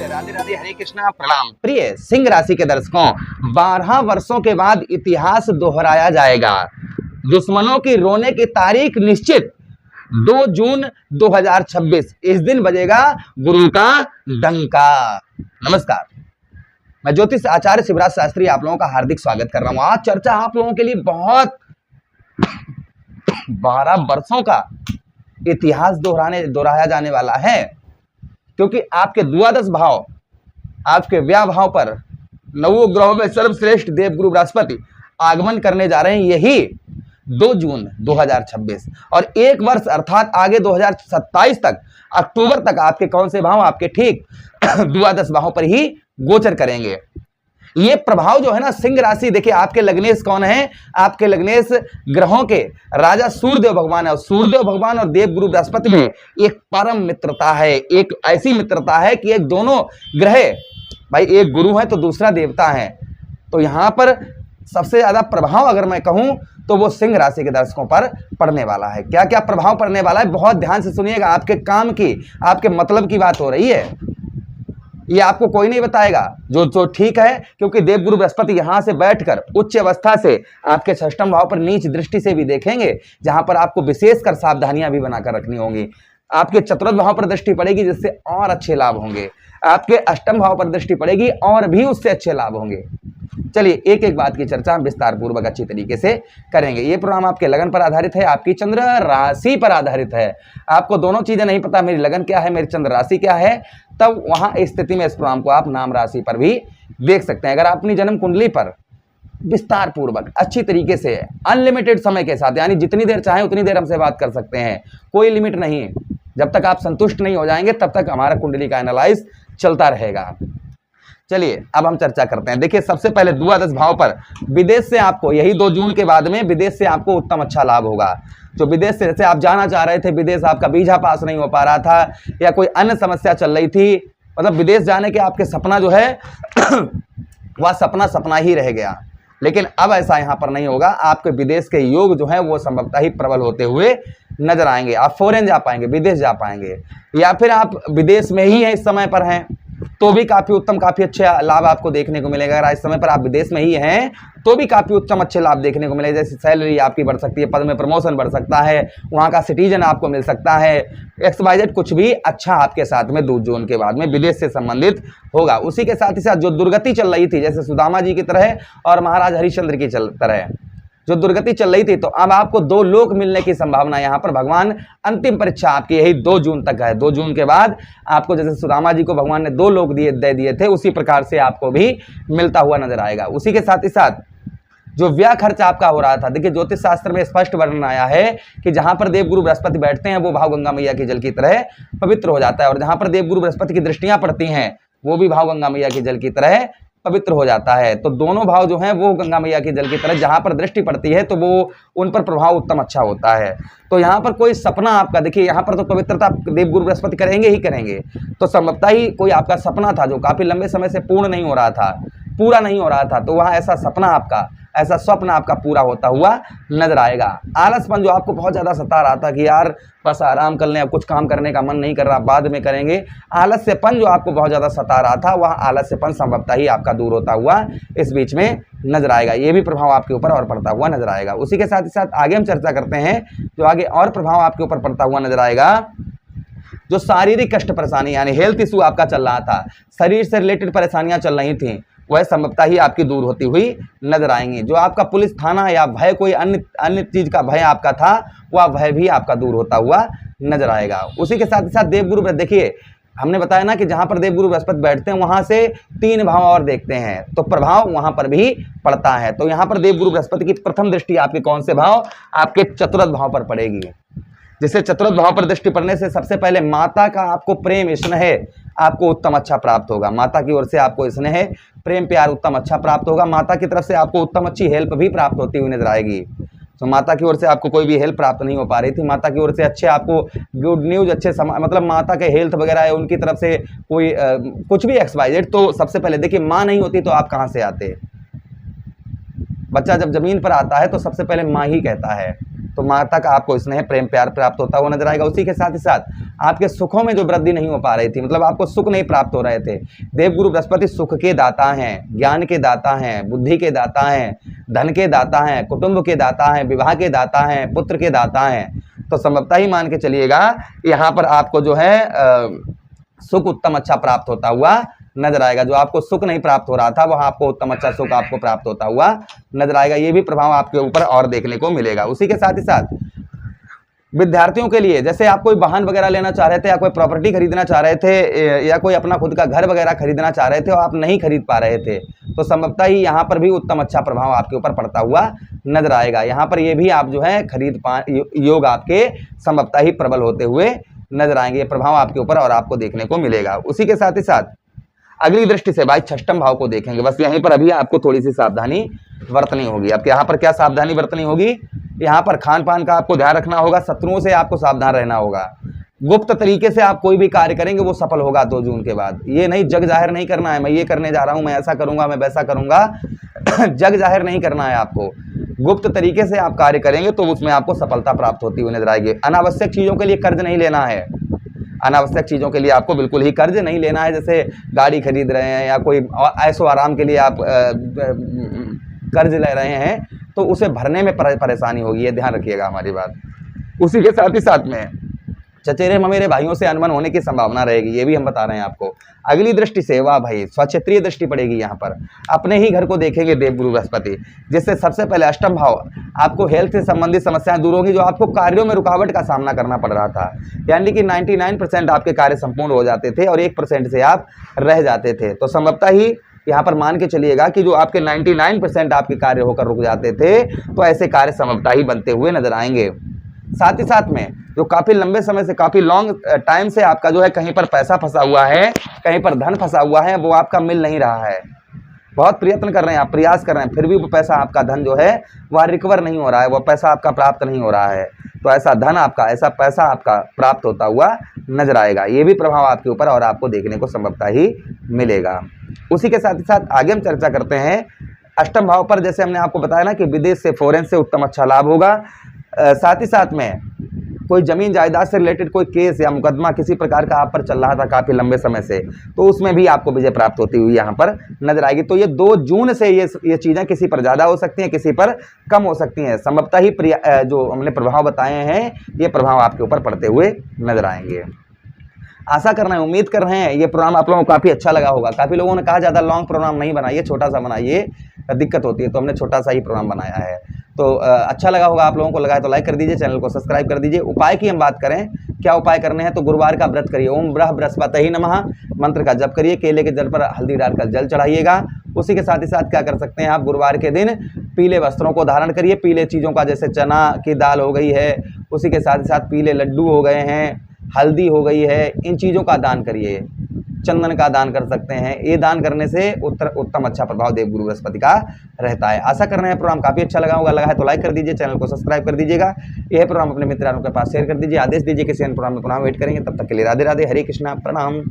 राधे राधे, हरे कृष्णा, प्रणाम। प्रिय सिंह राशि के दर्शकों, 12 वर्षों के बाद इतिहास दोहराया जाएगा। दुश्मनों की रोने की तारीख निश्चित 2 जून 2026। इस दिन बजेगा गुरु का डंका। नमस्कार, मैं ज्योतिष आचार्य शिवराज शास्त्री आप लोगों का हार्दिक स्वागत कर रहा हूं। आज चर्चा आप लोगों के लिए बहुत 12 वर्षों का इतिहास दोहराया जाने वाला है, क्योंकि आपके द्वादश भाव, आपके व्याह भाव पर नवों ग्रहों में सर्वश्रेष्ठ देवगुरु बृहस्पति आगमन करने जा रहे हैं, यही 2 जून 2026। और 1 वर्ष अर्थात आगे 2027 तक, अक्टूबर तक आपके कौन से भाव आपके ठीक द्वादश भाव पर ही गोचर करेंगे। ये प्रभाव जो है ना, सिंह राशि, देखिए आपके लग्नेश कौन है? आपके लग्नेश ग्रहों के राजा सूर्यदेव भगवान है, और सूर्यदेव भगवान और देवगुरु बृहस्पति में एक परम मित्रता है। एक ऐसी मित्रता है कि एक दोनों ग्रह, भाई एक गुरु है तो दूसरा देवता है। तो यहां पर सबसे ज्यादा प्रभाव अगर मैं कहूं तो वो सिंह राशि के दर्शकों पर पड़ने वाला है। क्या क्या प्रभाव पड़ने वाला है, बहुत ध्यान से सुनिएगा। आपके काम की, आपके मतलब की बात हो रही है, ये आपको कोई नहीं बताएगा, जो ठीक है, क्योंकि देवगुरु बृहस्पति यहां से बैठकर उच्च अवस्था से आपके 6ष्टम भाव पर नीच दृष्टि से भी देखेंगे, जहां पर आपको विशेषकर सावधानियां भी बनाकर रखनी होंगी। आपके चतुर्थ भाव पर दृष्टि पड़ेगी, जिससे और अच्छे लाभ होंगे। आपके 8म भाव पर दृष्टि पड़ेगी, और भी उससे अच्छे लाभ होंगे। चलिए एक एक बात की चर्चा हम विस्तार पूर्वक अच्छी तरीके से करेंगे। ये प्रोग्राम आपके लगन पर आधारित है, आपकी चंद्र राशि पर आधारित है। आपको दोनों चीजें नहीं पता, मेरी लगन क्या है, मेरी चंद्र राशि क्या है, तब वहां स्थिति में इस प्रोग्राम को आप नाम राशि पर भी देख सकते हैं। अगर आप अपनी जन्म कुंडली पर विस्तार पूर्वक अच्छी तरीके से अनलिमिटेड समय के साथ, यानी जितनी देर चाहें उतनी देर हमसे बात कर सकते हैं, कोई लिमिट नहीं। जब तक आप संतुष्ट नहीं हो जाएंगे तब तक हमारा कुंडली का एनालाइज चलता रहेगा। चलिए अब हम चर्चा करते हैं। देखिए सबसे पहले द्वादश भाव पर विदेश से आपको, यही 2 जून के बाद में विदेश से आपको उत्तम अच्छा लाभ होगा। जो विदेश से, जैसे आप जाना चाह रहे थे, विदेश आपका वीजा पास नहीं हो पा रहा था, या कोई अन्य समस्या चल रही थी, मतलब विदेश जाने के आपके सपना जो है वह सपना ही रह गया। लेकिन अब ऐसा यहाँ पर नहीं होगा। आपके विदेश के योग जो है वो संभवतः ही प्रबल होते हुए नजर आएंगे। आप फॉरेन जा पाएंगे, विदेश जा पाएंगे, या फिर आप विदेश में ही हैं, इस समय पर हैं, तो भी काफी उत्तम, काफी अच्छे लाभ आपको देखने को मिलेगा। अगर इस समय पर आप विदेश में ही हैं तो भी काफी उत्तम अच्छे लाभ देखने को मिलेगा। जैसे सैलरी आपकी बढ़ सकती है, पद में प्रमोशन बढ़ सकता है, वहां का सिटीजन आपको मिल सकता है, XYZ कुछ भी अच्छा आपके साथ में 2 जून के बाद में विदेश से संबंधित होगा। उसी के साथ ही साथ जो दुर्गति चल रही थी, जैसे सुदामा जी की तरह और महाराज हरिश्चंद्र की तरह जो दुर्गति चल रही थी, तो अब आपको 2 लोक मिलने की संभावना यहाँ पर भगवान, अंतिम परीक्षा आपकी यही 2 जून तक है। 2 जून के बाद आपको, जैसे सुदामा जी को भगवान ने 2 लोक दे दिए थे, उसी प्रकार से आपको भी मिलता हुआ नजर आएगा। उसी के साथ ही साथ जो व्यय खर्च आपका हो रहा था, देखिए ज्योतिष शास्त्र में स्पष्ट वर्णन आया है कि जहां पर देवगुरु बृहस्पति बैठते हैं वो भाव गंगा मैया के जल की तरह पवित्र हो जाता है, और जहां पर देवगुरु बृहस्पति की दृष्टियां पड़ती हैं वो भी भाव गंगा मैया के जल की तरह पवित्र हो जाता है। तो दोनों भाव जो हैं वो गंगा मैया के जल की तरह जहां पर दृष्टि पड़ती है तो वो उन पर प्रभाव उत्तम अच्छा होता है। तो यहाँ पर कोई सपना आपका, देखिए यहाँ पर तो पवित्रता देवगुरु बृहस्पति करेंगे ही करेंगे, तो संभवतः ही कोई आपका सपना था जो काफी लंबे समय से पूर्ण नहीं हो रहा था, पूरा नहीं हो रहा था, तो वहाँ ऐसा सपना आपका, ऐसा स्वप्न आपका पूरा होता हुआ नजर आएगा। आलसपन जो आपको बहुत ज्यादा सता रहा था कि यार बस आराम कर लें, अब कुछ काम करने का मन नहीं कर रहा, बाद में करेंगे, आलस्यपन जो आपको बहुत ज्यादा सता रहा था, वह आलस्यपन संभवतः ही आपका दूर होता हुआ इस बीच में नजर आएगा। ये भी प्रभाव आपके ऊपर और पड़ता हुआ नजर आएगा। उसी के साथ ही साथ आगे हम चर्चा करते हैं, जो आगे और प्रभाव आपके ऊपर पड़ता हुआ नजर आएगा, जो शारीरिक कष्ट परेशानी, यानी हेल्थ इशू आपका चल रहा था, शरीर से रिलेटेड परेशानियां चल रही थी, वह संभवतः ही आपकी दूर होती हुई नजर आएंगी। जो आपका पुलिस थाना या भय, कोई अन्य चीज का भय आपका था, वह भय भी आपका दूर होता हुआ नजर आएगा। उसी के साथ ही साथ देवगुरु, देखिए हमने बताया ना कि जहां पर देवगुरु बृहस्पति बैठते हैं वहां से 3 भाव और देखते हैं, तो प्रभाव वहां पर भी पड़ता है। तो यहां पर देवगुरु बृहस्पति की प्रथम दृष्टि आपके कौन से भाव, आपके चतुर्थ भाव पर पड़ेगी। जिससे चतुर्थ भाव पर दृष्टि पड़ने से सबसे पहले माता का आपको प्रेम, स्नेह आपको उत्तम अच्छा प्राप्त होगा। माता की ओर से आपको स्नेह, प्रेम, प्यार उत्तम अच्छा प्राप्त होगा। माता की तरफ से आपको उत्तम अच्छी हेल्प भी प्राप्त होती हुई नजर आएगी। तो माता की ओर से आपको कोई भी हेल्प प्राप्त नहीं हो पा रही थी, माता की ओर से अच्छे आपको गुड न्यूज, अच्छे मतलब माता के हेल्थ वगैरह है, उनकी तरफ से कोई कुछ भी XYZ। तो सबसे पहले देखिए, माँ नहीं होती तो आप कहाँ से आते? बच्चा जब जमीन पर आता है तो सबसे पहले माँ ही कहता है। तो माता का आपको स्नेह प्रेम प्यार प्राप्त होता हुआ नजर आएगा। उसी के साथ ही साथ आपके सुखों में जो वृद्धि नहीं हो पा रही थी, मतलब आपको सुख नहीं प्राप्त हो रहे थे, देवगुरु बृहस्पति सुख के दाता हैं, ज्ञान के दाता हैं, बुद्धि के दाता हैं, धन के दाता हैं, कुटुंब के दाता हैं, विवाह के दाता हैं, पुत्र के दाता हैं। तो संभवतः ही मान के चलिएगा यहाँ पर आपको जो है सुख उत्तम अच्छा प्राप्त होता हुआ नजर आएगा। जो आपको सुख नहीं प्राप्त हो रहा था वह आपको उत्तम अच्छा सुख आपको प्राप्त होता हुआ नजर आएगा। ये भी प्रभाव आपके ऊपर और देखने को मिलेगा। उसी के साथ ही साथ विद्यार्थियों के लिए, जैसे आप कोई वाहन वगैरह लेना चाह रहे थे या कोई प्रॉपर्टी खरीदना चाह रहे थे या कोई अपना खुद का घर वगैरह खरीदना चाह रहे थे और आप नहीं खरीद पा रहे थे, तो संभवतः ही यहाँ पर भी उत्तम अच्छा प्रभाव आपके ऊपर पड़ता हुआ नजर आएगा। यहाँ पर ये भी आप जो है योग आपके संभवतः ही प्रबल होते हुए नजर आएंगे। ये प्रभाव आपके ऊपर और आपको देखने को मिलेगा। उसी के साथ ही साथ अगली दृष्टि से भाई षष्ठम भाव को देखेंगे। बस यहीं पर अभी आपको थोड़ी सी सावधानी बरतनी होगी। अब यहाँ पर क्या सावधानी बरतनी होगी, यहाँ पर खान पान का आपको ध्यान रखना होगा, शत्रुओं से आपको सावधान रहना होगा। गुप्त तरीके से आप कोई भी कार्य करेंगे वो सफल होगा 2 जून के बाद। ये नहीं जग जाहिर नहीं करना है, मैं ये करने जा रहा हूँ, मैं ऐसा करूंगा, मैं वैसा करूंगा जग जाहिर नहीं करना है आपको। गुप्त तरीके से आप कार्य करेंगे तो उसमें आपको सफलता प्राप्त होती हुई नजर आएगी। अनावश्यक चीजों के लिए कर्ज नहीं लेना है, अनावश्यक चीज़ों के लिए आपको बिल्कुल ही कर्ज नहीं लेना है। जैसे गाड़ी खरीद रहे हैं या कोई ऐशो आराम के लिए आप कर्ज ले रहे हैं तो उसे भरने में परेशानी होगी, ये ध्यान रखिएगा हमारी बात। उसी के साथ ही साथ में चचेरे ममेरे भाइयों से अनबन होने की संभावना रहेगी, ये भी हम बता रहे हैं आपको। अगली दृष्टि से वाह भाई स्वक्षेत्रीय दृष्टि पड़ेगी। यहाँ पर अपने ही घर को देखेंगे देवगुरु बृहस्पति, जिससे सबसे पहले अष्टम भाव आपको हेल्थ से संबंधित समस्याएं दूर होगी। जो आपको कार्यों में रुकावट का सामना करना पड़ रहा था, यानी कि 99% आपके कार्य संपूर्ण हो जाते थे और 1% से आप रह जाते थे, तो संभवतः ही यहाँ पर मान के चलिएगा कि जो आपके 99% आपके कार्य होकर रुक जाते थे, तो ऐसे कार्य संभवतः ही बनते हुए नजर आएंगे। साथ ही साथ में जो काफ़ी लंबे समय से, काफ़ी लॉन्ग टाइम से आपका जो है कहीं पर पैसा फंसा हुआ है, कहीं पर धन फंसा हुआ है, वो आपका मिल नहीं रहा है। बहुत प्रयत्न कर रहे हैं आप, प्रयास कर रहे हैं, फिर भी वो पैसा आपका धन जो है वह रिकवर नहीं हो रहा है, वो पैसा आपका प्राप्त नहीं हो रहा है। तो ऐसा धन आपका, ऐसा पैसा आपका प्राप्त होता हुआ नजर आएगा। ये भी प्रभाव आपके ऊपर और आपको देखने को संभवतः ही मिलेगा। उसी के साथ ही साथ आगे हम चर्चा करते हैं अष्टम भाव पर। जैसे हमने आपको बताया ना कि विदेश से, फॉरेन से उत्तम अच्छा लाभ होगा। साथ ही साथ में कोई जमीन जायदाद से रिलेटेड कोई केस या मुकदमा किसी प्रकार का आप पर चल रहा था काफ़ी लंबे समय से, तो उसमें भी आपको विजय प्राप्त होती हुई यहाँ पर नजर आएगी। तो ये 2 जून से ये चीज़ें किसी पर ज़्यादा हो सकती हैं, किसी पर कम हो सकती हैं। संभवतः ही जो हमने प्रभाव बताए हैं ये प्रभाव आपके ऊपर पड़ते हुए नजर आएंगे। आशा कर रहे हैं, उम्मीद कर रहे हैं ये प्रोग्राम आप लोगों को काफ़ी अच्छा लगा होगा। काफ़ी लोगों ने कहा ज़्यादा लॉन्ग प्रोग्राम नहीं बनाइए, छोटा सा बनाइए, दिक्कत होती है, तो हमने छोटा सा ही प्रोग्राम बनाया है। तो अच्छा लगा होगा आप लोगों को। लगा है तो लाइक कर दीजिए, चैनल को सब्सक्राइब कर दीजिए। उपाय की हम बात करें, क्या उपाय करने हैं, तो गुरुवार का व्रत करिए, ओम ब्रह बृहस्पति नमः मंत्र का जप करिए, केले के जल पर हल्दी डालकर जल चढ़ाइएगा। उसी के साथ ही साथ क्या कर सकते हैं आप, गुरुवार के दिन पीले वस्त्रों को धारण करिए, पीले चीज़ों का, जैसे चना की दाल हो गई है, उसी के साथ ही साथ पीले लड्डू हो गए हैं, हल्दी हो गई है, इन चीज़ों का दान करिए। चंदन का दान कर सकते हैं। ये दान करने से उत्तम अच्छा प्रभाव देवगुरु बृहस्पति का रहता है। आशा कर रहे हैं प्रोग्राम काफ़ी अच्छा लगा होगा। लगा है तो लाइक कर दीजिए, चैनल को सब्सक्राइब कर दीजिएगा। यह प्रोग्राम अपने मित्रों के पास शेयर कर दीजिए। आदेश दीजिए किसी अन्य प्रोग्राम में पुनः वेट करेंगे। तब तक के लिए राधे राधे, हरे कृष्णा, प्रणाम।